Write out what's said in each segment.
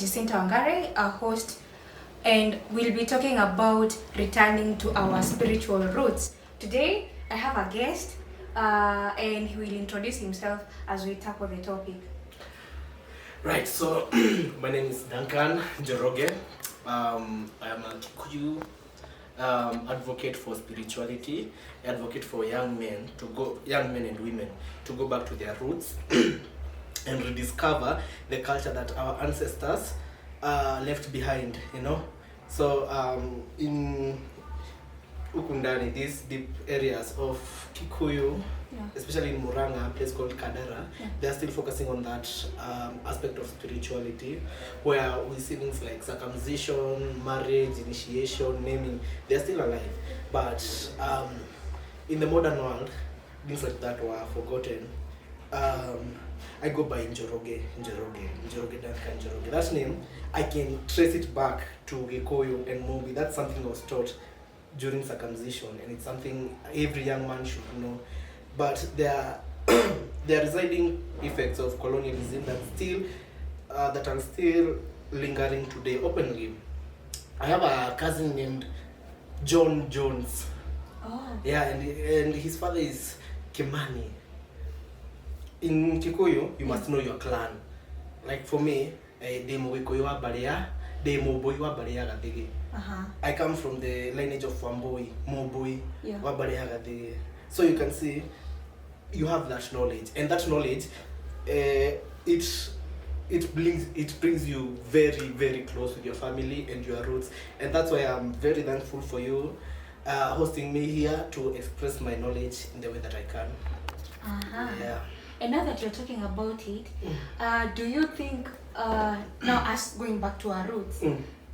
Jacinta Wangare, a host, and we'll be talking about returning to our spiritual roots. Today, I have a guest, and he will introduce himself as we tackle the topic. Right, so my name is Duncan Njoroge. I am a Kikuyu advocate for spirituality, advocate for young men and women to go back to their roots and rediscover the culture that our ancestors left behind, So in Ukundani, these deep areas of Kikuyu, especially in Muranga, a place called Kadara, they're still focusing on that aspect of spirituality, where we see things like circumcision, marriage, initiation, naming. They're still alive, but in the modern world, things like that were forgotten. I go by Njoroge Duncan Njoroge. That name, I can trace it back to Gikuyu and Mobi. That's something I was taught during circumcision, and it's something every young man should know. But there are residing effects of colonialism that are still lingering today openly. I have a cousin named John Jones. Oh. Yeah, and his father is Kimani. In Kikuyu, you must know your clan. Like for me, Demo Wikoywa Barea, Demo Boywa Barea Gadege. I come from the lineage of Wamboi, Moboi, Wabarea Gadege. So you can see, you have that knowledge, and that knowledge, it brings you very, very close with your family and your roots, and that's why I'm very thankful for you hosting me here to express my knowledge in the way that I can. Yeah. And now that you're talking about it, do you think now us going back to our roots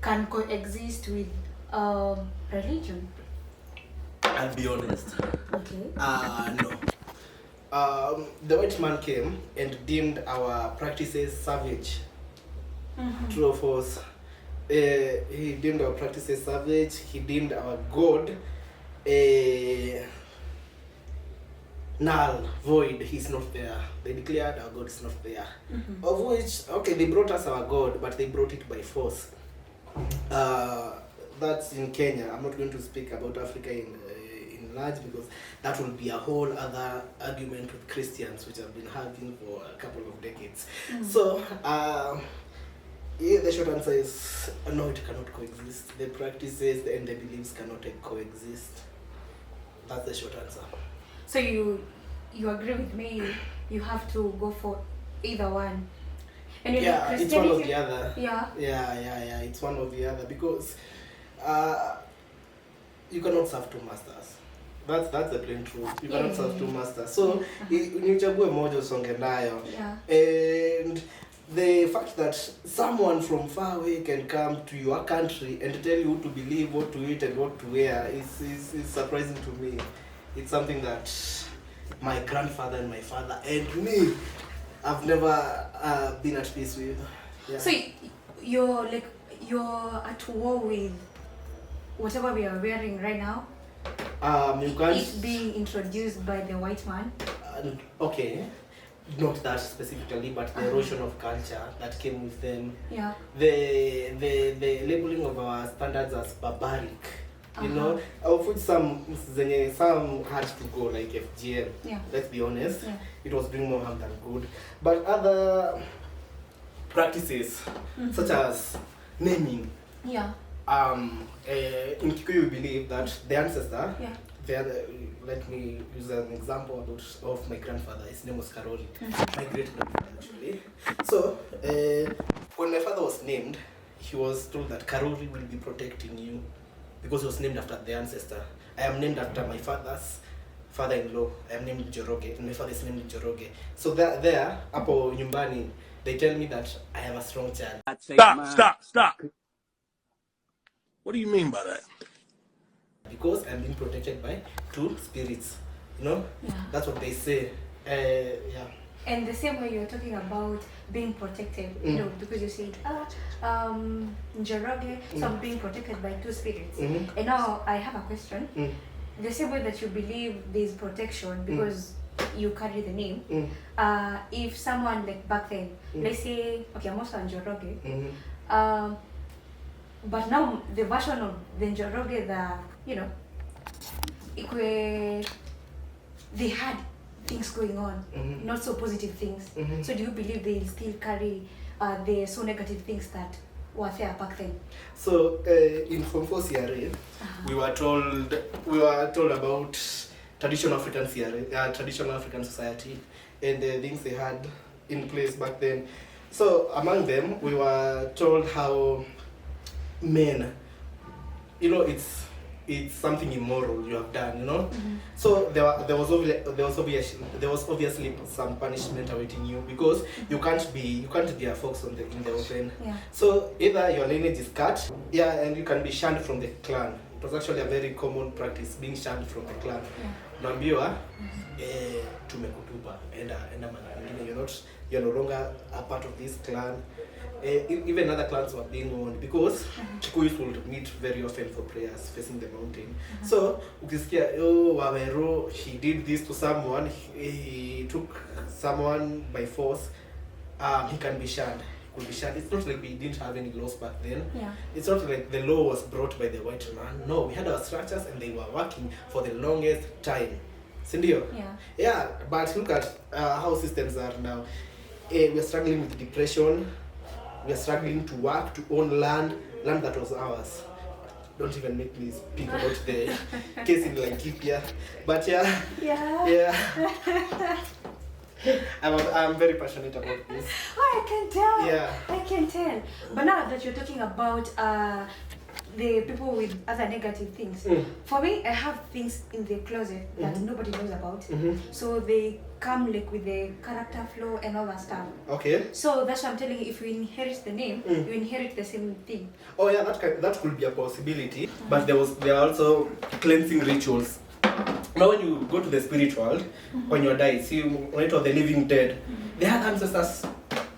can coexist with religion? I'll be honest. Okay. No. The white man came and deemed our practices savage. True or false? He deemed our practices savage. He deemed our God null, void. He's not there. They declared our God is not there. Of which, okay, they brought us our God, but they brought it by force. That's in Kenya. I'm not going to speak about Africa in large, because that will be a whole other argument with Christians, which I've been having for a couple of decades. So, the short answer is no, it cannot coexist. The practices and the beliefs cannot coexist. That's the short answer. So you agree with me? You have to go for either one. And it's one or the other. Yeah. It's one or the other, because you cannot serve two masters. That's the plain truth. You cannot serve two masters. So unichague moja usonge nayo. And the fact that someone from far away can come to your country and tell you what to believe, what to eat, and what to wear is surprising to me. It's something that my grandfather and my father and me have never been at peace with. Yeah. So you're at war with whatever we are wearing right now? You can't. It's being introduced by the white man? Okay. Not that specifically, but the erosion of culture that came with them. Yeah. The labeling of our standards as barbaric. Of which some had to go, like FGM. Yeah. Let's be honest. Yeah. It was doing more harm than good. But other practices, such as naming. Yeah. In Kikuyu, we believe that the ancestor. Yeah. Let me use an example of my grandfather. His name was Karori. My great grandfather, actually. So, when my father was named, he was told that Karori will be protecting you, because he was named after the ancestor. I am named after my father's father-in-law. I am named Njoroge, and my father is named Njoroge. So there, hapo nyumbani, they tell me that I have a strong child. Stop. What do you mean by that? Because I'm being protected by two spirits. That's what they say. Yeah. And the same way you're talking about being protected, because you said, Njoroge, so I'm being protected by two spirits. And now I have a question. The same way that you believe there's protection because you carry the name, if someone like back then, let's say, okay, I'm also Njoroge, But now the version of the Njoroge, ikwe, they had things going on, not so positive things. So do you believe they still carry the so negative things that were there back then? So in Form 4 CRA, we were told about traditional African CRA, traditional African society, and the things they had in place back then. So among them, we were told how men, it's something immoral you have done, So there was obviously some punishment awaiting you, because you can't be a fox in the open. Yeah. So either your lineage is cut, and you can be shunned from the clan. It was actually a very common practice, being shunned from the clan. Naambiwa tumekutupa, enda mahali pengine, you're no longer a part of this clan. Even other clans were being warned, because Kikuyus would meet very often for prayers facing the mountain. So ukisikia Waweru, he did this to someone, he took someone by force, he can be shunned. It's not like we didn't have any laws back then. Yeah. It's not like the law was brought by the white man. No, we had our structures and they were working for the longest time. Sindio? Yeah, but look at how systems are now. We are struggling with depression. We are struggling to work, to own land that was ours. Don't even make me speak about the case in Laikipia. But yeah. I'm very passionate about this. Oh, I can tell. Yeah. I can tell. But now that you're talking about the people with other negative things, for me, I have things in the closet that nobody knows about. So they come like with the character flaw and all that stuff. Okay. So that's why I'm telling you, if you inherit the name, you inherit the same thing. Oh yeah, that could be a possibility. But there are also cleansing rituals. Now when you go to the spirit world, when you die, see right of the living dead, they had ancestors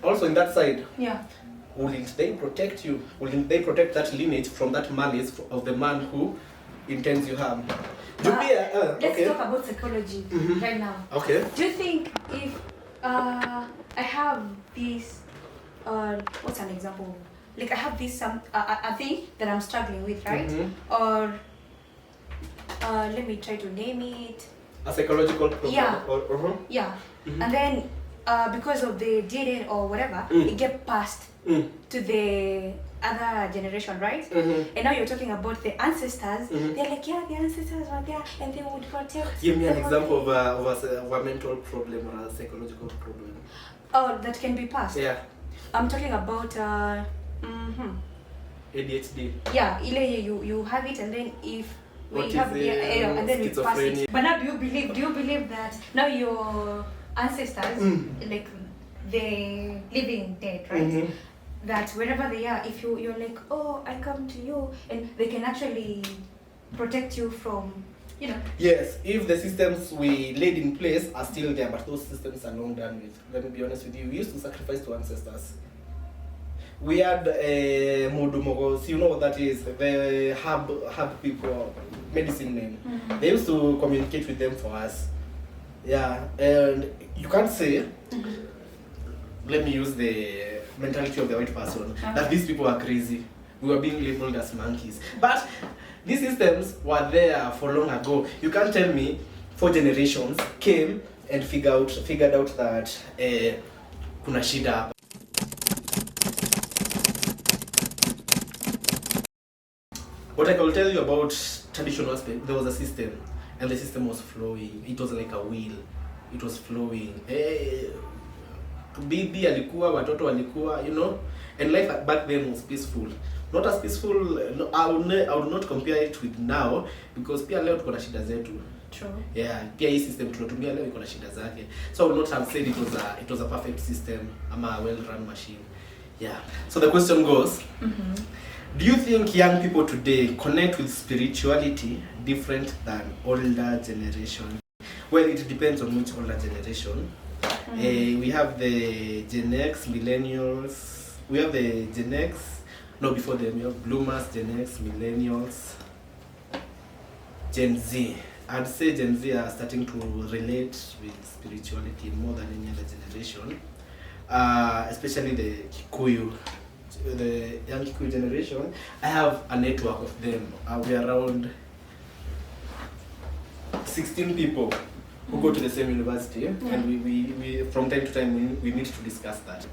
also in that side. Yeah. Wouldn't they protect you? Wouldn't they protect that lineage from that malice of the man who intends you harm? Let's talk about psychology right now. Okay. Do you think if I have this, what's an example? Like I have this a thing that I'm struggling with, right? Or let me try to name it. A psychological problem. Yeah. Yeah. And then because of the DNA or whatever, it get passed to the other generation, right? And now you're talking about the ancestors. They're like, yeah, the ancestors were there and they would protect. Give me an example of a mental problem or a psychological problem. Oh, that can be passed. Yeah. I'm talking about ADHD. Yeah, you have it, and then if we What have is and then we pass it. schizophrenia? But now do you believe that now your ancestors, like the living dead, right? That wherever they are, if you're like, oh, I come to you, and they can actually protect you from, Yes, if the systems we laid in place are still there, but those systems are long done with. Let me be honest with you, we used to sacrifice to ancestors. We had Modumogos, you know what that is, the herb people, medicine men. They used to communicate with them for us. Yeah, and you can't say, let me use the mentality of the white person, that these people are crazy. We were being labeled as monkeys. But these systems were there for long ago. You can't tell me 4 generations came and figured out that kuna shida. What I can tell you about traditional aspect, there was a system, and the system was flowing. It was like a wheel. It was flowing. Bibi alikuwa, watoto walikuwa, and life back then was peaceful. Not as peaceful, no, I would not compare it with now, because pia leo tuko na shida zetu. True. Yeah, pia hii system tunatumia leo iko na shida zake. So I would not have said it was a perfect system, ama a well-run machine. Yeah. So the question goes, do you think young people today connect with spirituality different than older generation? Well, it depends on which older generation. We have the Gen X, millennials. We have the Gen X. No, before them, we have bloomers, Gen X, millennials, Gen Z. I'd say Gen Z are starting to relate with spirituality more than any other generation, especially the Kikuyu. the young Kikuyu generation, I have a network of them. We're around 16 people who go to the same university, and we from time to time we meet to discuss that.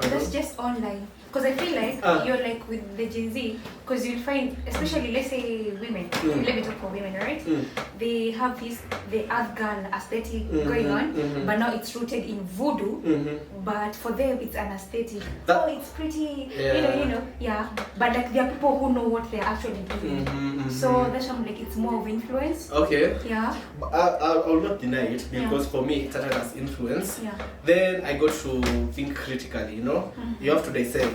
That's just online. Because I feel like you're like with the Gen Z, because you'll find, especially let's say women, let me talk for women, right? They have this, the earth girl aesthetic going on, but now it's rooted in voodoo, but for them it's an aesthetic. It's pretty, you know, yeah. But like there are people who know what they're actually doing. So that's why I'm like, it's more of influence. Okay. Yeah. I will not deny it, because for me it started as influence. Yeah. Then I got to think critically, you know. You have to dissect.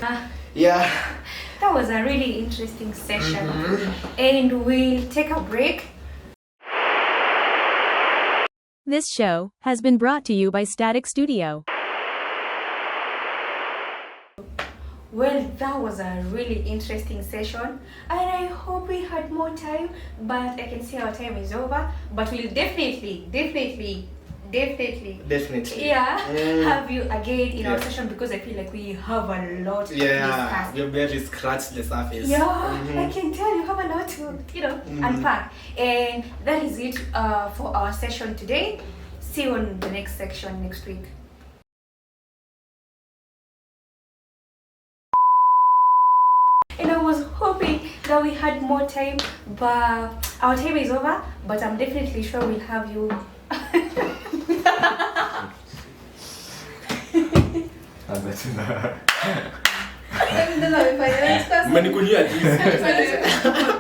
That was a really interesting session. And we'll take a break. This show has been brought to you by Static Studio. Well, that was a really interesting session, and I hope we had more time, but I can see our time is over. But we'll definitely have you again in our session, because I feel like we have a lot to discuss. We've barely scratched the surface. I can tell you have a lot to unpack. And that is it for our session today. See you on the next section next week. And I was hoping that we had more time, but our time is over. But I'm definitely sure we'll have you. Umenikunyia juice.